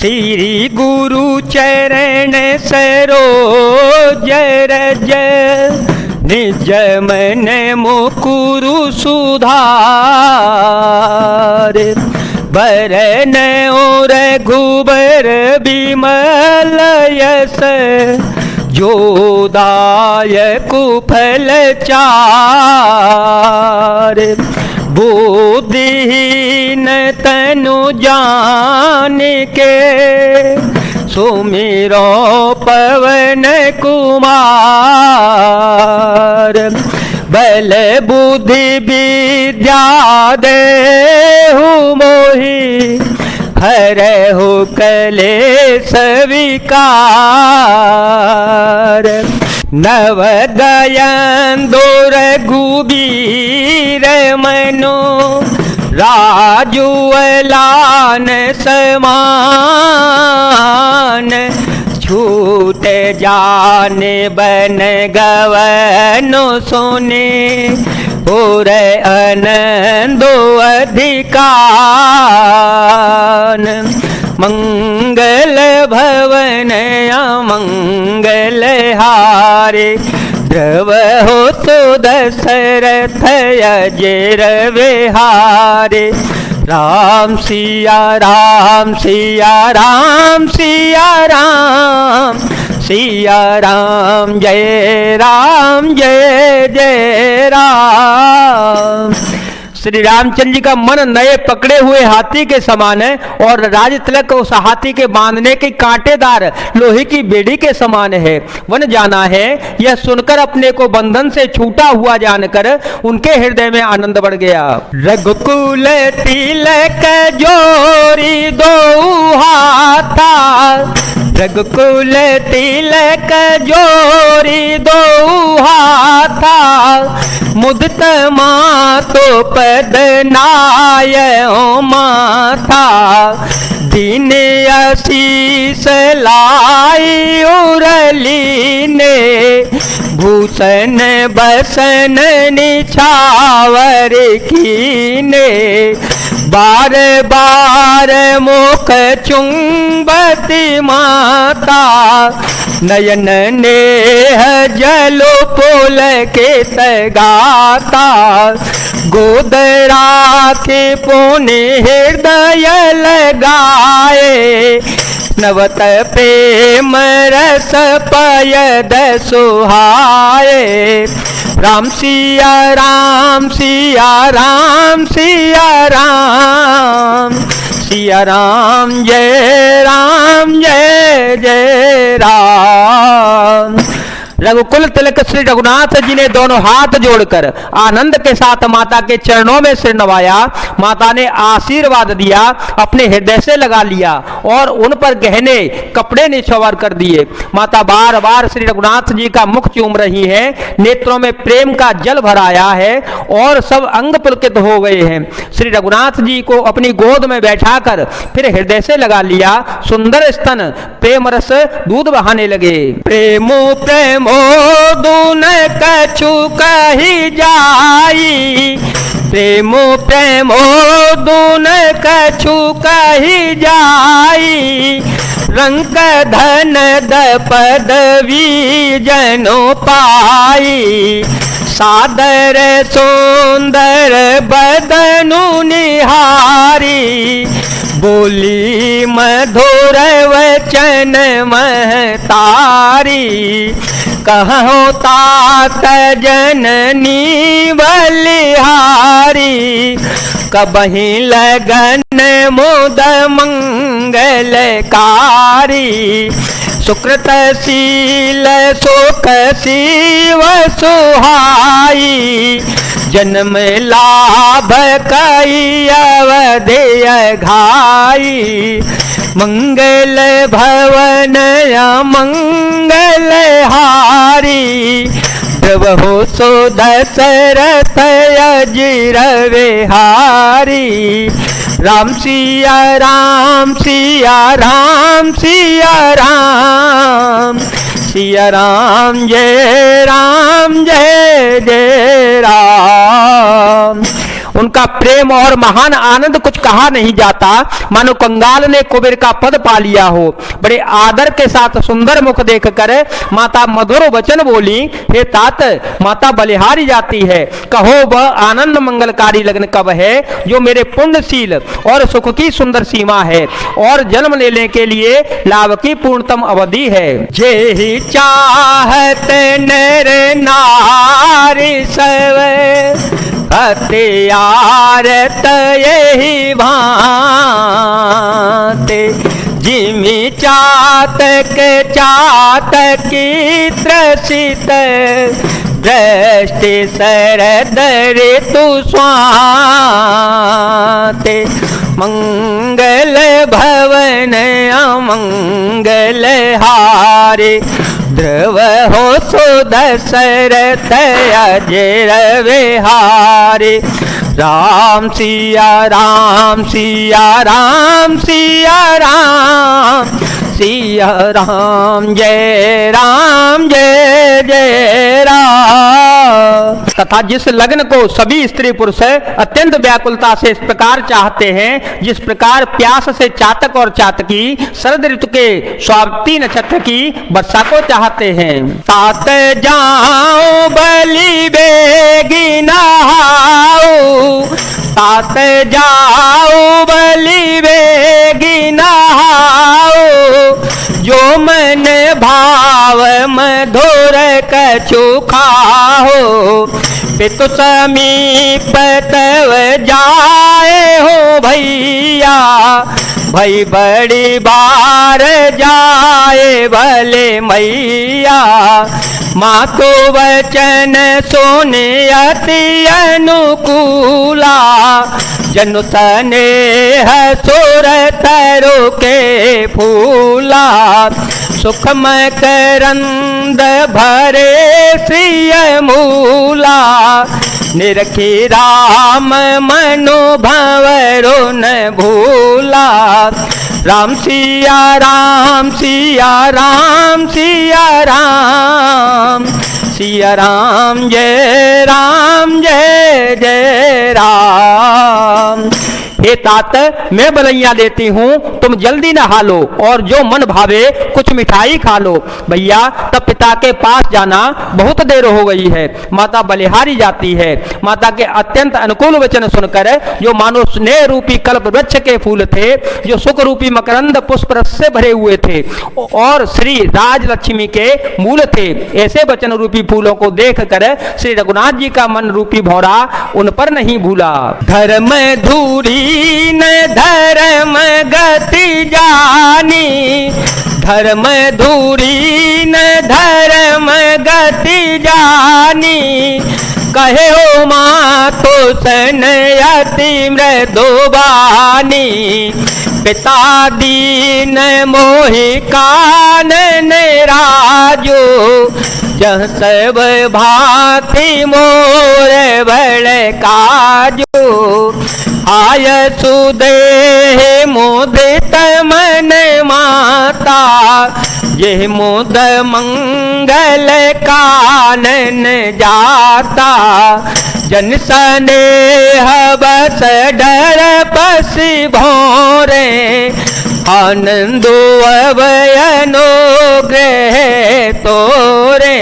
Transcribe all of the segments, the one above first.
श्री गुरु चरण सरोज रज निज मन मुकुरु सुधार। बरन और रघुबर बिमल यस जोदायक फल चार। बुद्धिहीन तनु जान के सुमिरो पवन कुमार। बल बुद्धि विद्या देहु मोहि हरहु कलेश विकार। नवदयन रघुबीर मनो राजुअलान समान। छूट जाने बन गवनो सुने पुर आनंदो अधिकार। मंगल भवन अमंगल हारे द्रव हो तो दशरथ अजर विहारे। राम सिया राम सिया राम सिया राम सिया राम जय जय राम। श्री रामचंद्र जी का मन नए पकड़े हुए हाथी के समान है और राज तिलक उस हाथी के बांधने के कांटेदार लोहे की बेड़ी के समान है। वन जाना है यह सुनकर अपने को बंधन से छूटा हुआ जानकर उनके हृदय में आनंद बढ़ गया। रघुकुल तिलक जोरी दो हाथा रघुकुल तिलक जोरी दो हाथा। मुदित मातो पद नाय माथा। दिन आशीष लाई उरली ने भूषण बसन निछावर कीने। बार बार मुख चुंबती माता। नयन नेह जलो पुल के तगाता। गोद राखे पुण्य हृदय लगाए। नवत प्रेम रस पयद सुहाए। राम सिया राम सिया राम सिया राम सिया राम जय जय राम। रघुकुल तिलक श्री रघुनाथ जी ने दोनों हाथ जोड़कर आनंद के साथ माता के चरणों में सिर नवाया। माता ने आशीर्वाद दिया, अपने हृदय से लगा लिया और उन पर गहने कपड़े निछावर कर दिए। माता बार बार श्री रघुनाथ जी का मुख चूम रही हैं, नेत्रों में प्रेम का जल भराया है और सब अंग पुलकित हो गए हैं। श्री रघुनाथ जी को अपनी गोद में बैठाकर फिर हृदय से लगा लिया। सुंदर स्तन प्रेम रस दूध बहाने लगे। प्रेमो प्रेमो दून कछु कही जाई। प्रेमो प्रेमो दून कछु कही जाई। रंक धन द पदवी जनो पाई। सादर सुंदर बदनु निहारी। बोली मधुर वचन महतारी। कहो तात जननी बलिहारी। कबहि लगन मुद मंगलकारी। सुकृत शील सुख शिव सुहाई। जन्म लाभ कई अवधि घाई। मंगल भवन मंगल हारी। प्रभु सो दशरथ अजिर विहारी। राम सिया राम सिया राम सिया राम सिया राम जय जय राम। उनका प्रेम और महान आनंद कुछ कहा नहीं जाता, मानो कंगाल ने कुबेर का पद पा लिया हो। बड़े आदर के साथ सुंदर मुख देखकर माता मधुर वचन बोली, हे तात, माता बलिहारी जाती है, कहो वह आनंद मंगलकारी लगन कब है जो मेरे पुण्यशील और सुख की सुंदर सीमा है और जन्म लेने के लिए लाभ की पूर्णतम अवधि है। जे ही चाहत नर नारी सब हत्यारत यही भांते, जिमी चातक चातकी त्रसित दृष्टि शरद ऋतु स्वाते, मंगल भवन अमंगल हारे, ध्रुव हो सुदशरथ अजर विहारे। राम सिया राम सिया राम सिया राम, सिया राम जय जय राम। तथा जिस लग्न को सभी स्त्री पुरुष अत्यंत व्याकुलता से इस प्रकार चाहते हैं, जिस प्रकार प्यास से चातक और चातकी शरद ऋतु के स्वाति नक्षत्र की वर्षा को चाहते हैं। तात जाओ बलि बेगी नहाओ, तात जाओ बलि बेगी नहाओ, जो मन भाव मधुर कछु खाओ, पितु समीप तव जाए हो भैया, भई बड़ी बार जाए भले मैया। माँ को वचन सुने अति अनुकूला, जनु स्नेह सुर तरो के फूला, सुखमय करंद भरे श्रिय मूला, निरखी राम मनोभव न भूला। राम सिया राम सिया राम सिया राम, सिया राम जय जय राम। हे तात, मैं बलैया देती हूँ, तुम जल्दी नहा लो और जो मन भावे कुछ मिठाई खा लो। भैया, तब पिता के पास जाना बहुत देर हो गई है। माता बलिहारी जाती है। माता के अत्यंत अनुकूल वचन सुनकर, जो मानो स्नेह रूपी कल्प वृक्ष के फूल थे, जो सुख रूपी मकरंद पुष्प रस से भरे हुए थे और श्री राजलक्ष्मी के मूल थे, ऐसे वचन रूपी फूलों को देखकर श्री रघुनाथ जी का मन रूपी भौरा उन पर नहीं भूला। धर्म धूरी न धर्म गति जानी, धर्म धूरी न धर्म गति जानी, कहे हो माँ तो सन अति मृदुबानी, पिता दीन मोहि कानन राजो, जह सब भांति मोर बड़ काजो, आय सुदेह मुदित मन माता, यह मुद मंगल कानन जाता, जन स्नेह बस डर पसी भोरे, आनंदो अवयनो ग्रह तोरे।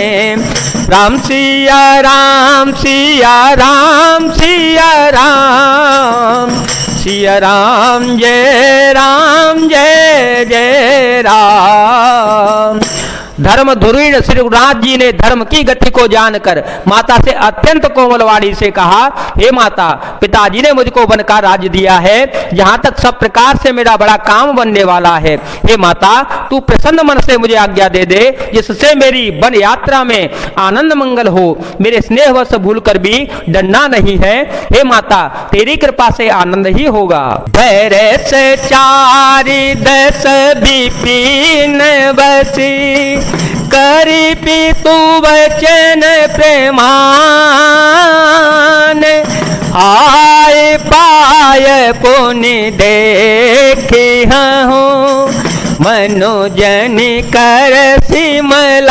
राम सिया राम सिया राम सिया राम, सिया राम जय जय राम। धर्म धुरीण श्री रघुनाथ जी ने धर्म की गति को जानकर माता से अत्यंत कोमल वाणी से कहा, हे माता, पिताजी ने मुझको वन का राज्य दिया है, जहां तक सब प्रकार से मेरा बड़ा काम बनने वाला है। हे माता, तू प्रसन्न मन से मुझे आज्ञा दे दे, जिससे मेरी वन यात्रा में आनंद मंगल हो, मेरे स्नेहवश भूल कर भी डरना नहीं है। हे माता, तेरी कृपा से आनंद ही होगा। धैर्य से चारि दस विपिन बसी, करी पितु वचन प्रेमान, आए पाय पुनि देखी हूँ, मनोजन कर सिमलान,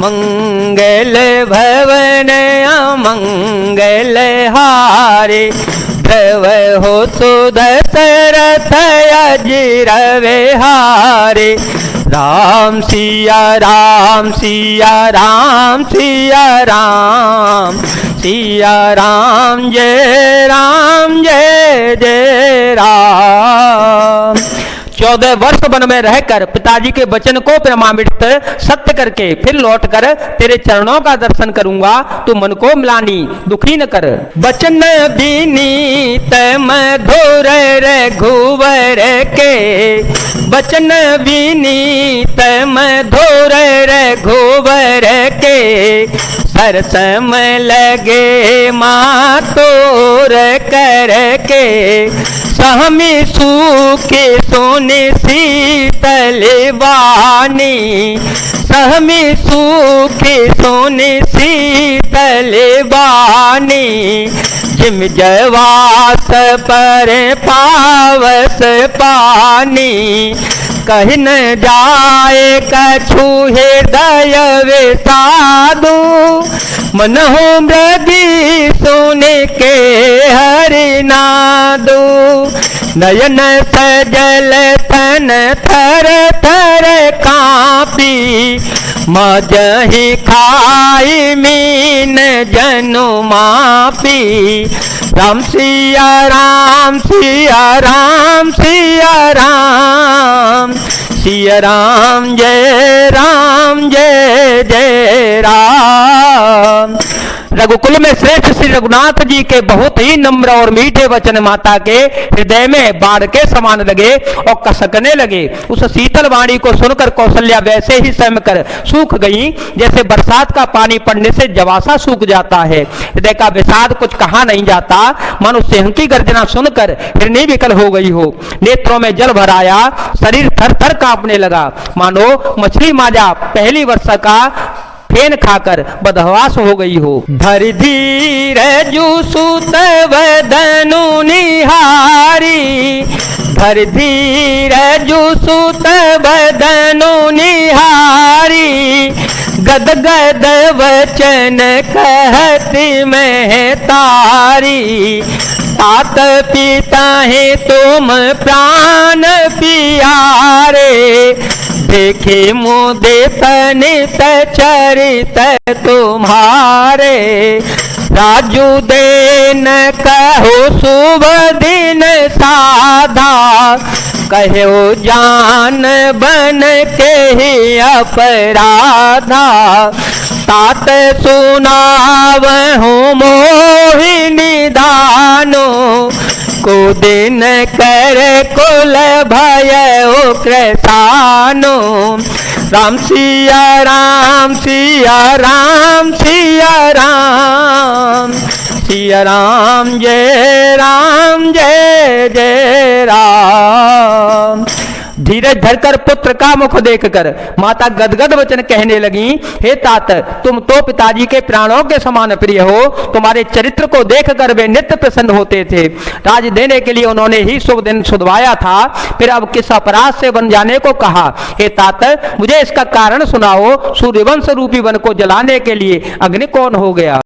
मंगल भवन अमंगल हारे, ध्रुव हो सुदशरथ अजिर विहारे। राम सिया राम सिया राम सिया राम, सिया राम जय जय राम। 14 वर्ष वन में रहकर पिताजी के वचन को प्रमाणित सत्य करके फिर लौटकर तेरे चरणों का दर्शन करूंगा, तू मन को मिलानी दुखी न कर। वचन विनीत मधुर रघुवर के, वचन विनीत मधुर रघुवर के, सरसम लगे मातोर करके। सहमी सूखे सोने शीतल वाणी, सहमी सूखे सोने शीतल वाणी। जिम जवास पर पावस पानी, कहीं न जाए कछु हृदय विषादु। मन हो मृगी सोने के हरि नादु, नयन सजल तन थर थर कापी। मजहि खाई मीन जनु मापी। राम सिया राम सिया राम सिया राम, सिया राम जय जय राम। रघुकुल में श्रेष्ठ श्री रघुनाथ जी के बहुत ही नम्र और मीठे वचन माता के हृदय में बाढ़ के समान लगे और कसकने लगे। उस शीतल वाणी को सुनकर कौशल्या वैसे ही सहम कर सूख गई जैसे बरसात का पानी पड़ने से जवासा सूख जाता है। हृदय का विषाद कुछ कहा नहीं जाता, मानो सिंह की गर्जना सुनकर हिरनी विकल हो गई हो। नेत्रों में जल भर आया, शरीर थर थर कांपने लगा, मानो मछली माजा पहली वर्षा का फेन खाकर बदहवास हो गई हो। धर धीर जू सुत वदनु निहारी, धर धीर जू सुत वदनु निहारी। गद गद वचन कहती महतारी, तात पिता है तुम प्राण पियारे। देखे मुदे तनित चरित तुम्हारे, राजू देन कहो शुभ दिन साधा। कहो जान बन के ही अपराधा, तात सुनावहु मोहिनी दानो। को दिन कर कुल भय कृसानो। राम सिया राम सिया राम सिया राम, सिया राम जय जय राम। धीरज धरकर पुत्र का मुख देखकर माता गदगद वचन कहने लगी, हे तात, तुम तो पिताजी के प्राणों के समान प्रिय हो। तुम्हारे चरित्र को देखकर वे नित्य प्रसन्न होते थे। राज देने के लिए उन्होंने ही शुभ दिन सुधवाया था, फिर अब किस अपराध से बन जाने को कहा। हे तात, मुझे इसका कारण सुनाओ। सूर्यवंश रूपी वन को जलाने के लिए अग्नि कौन हो गया?